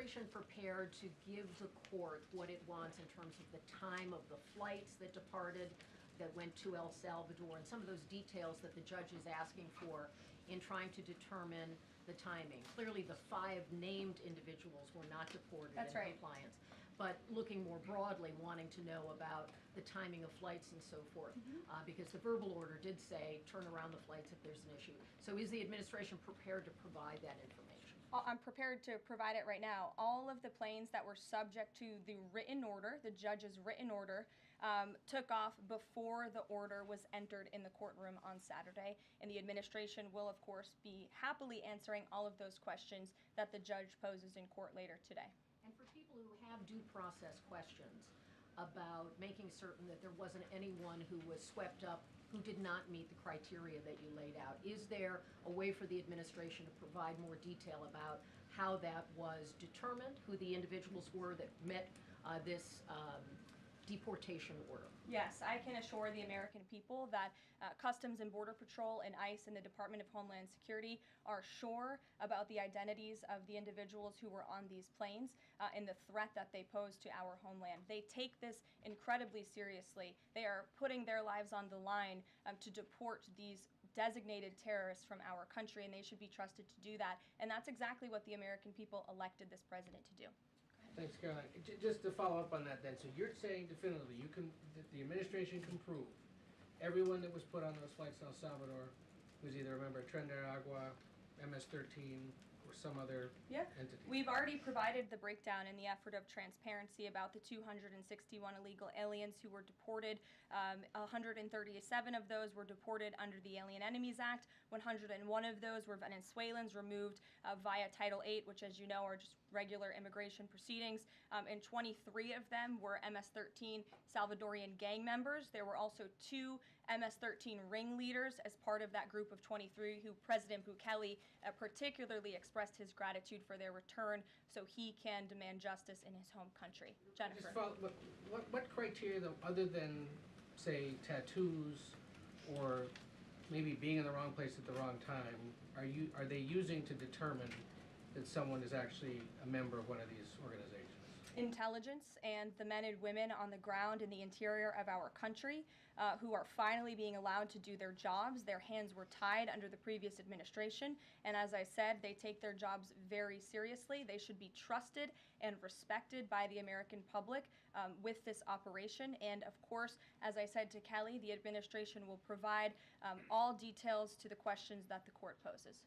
administration prepared to give the court what it wants in terms of the time of the flights that departed, that went to El Salvador, and some of those details that the judge is asking for in trying to determine the timing. Clearly, the 5 named individuals were not deported in compliance, but looking more broadly, wanting to know about the timing of flights and so forth, because the verbal order did say turn around the flights if there's an issue. So is the administration prepared to provide that information? I'm prepared to provide it right now. All of the planes that were subject to the written order, the judge's written order, took off before the order was entered in the courtroom on Saturday, and the administration will, of course, be happily answering all of those questions that the judge poses in court later today. And for people who have due process questions about making certain that there wasn't anyone who was swept up who did not meet the criteria that you laid out, is there a way for the administration to provide more detail about how that was determined, who the individuals were that met this deportation order? Yes, I can assure the American people that Customs and Border Patrol and ICE and the Department of Homeland Security are sure about the identities of the individuals who were on these planes and the threat that they pose to our homeland. They take this incredibly seriously. They are putting their lives on the line to deport these designated terrorists from our country, and they should be trusted to do that. And that's exactly what the American people elected this president to do. Thanks, Caroline. Just to follow up on that then, so you're saying definitively that the administration can prove everyone that was put on those flights to El Salvador was either a member of Tren de Aragua, MS-13, or some other entity? We've already provided the breakdown in the effort of transparency about the 261 illegal aliens who were deported. 137 of those were deported under the Alien Enemies Act. 101 of those were Venezuelans removed via Title VIII, which, as you know, are just regular immigration proceedings. And 23 of them were MS-13 Salvadorian gang members. There were also 2 MS-13 ringleaders as part of that group of 23 who President Bukele particularly expressed his gratitude for their return so he can demand justice in his home country. Jennifer. What criteria, though, other than, say, tattoos or maybe being in the wrong place at the wrong time, are they using to determine that someone is actually a member of one of these organizations? Intelligence and the men and women on the ground in the interior of our country who are finally being allowed to do their jobs. Their hands were tied under the previous administration, and as I said, they take their jobs very seriously. They should be trusted and respected by the American public with this operation, and of course, as I said to Kelly, the administration will provide all details to the questions that the court poses.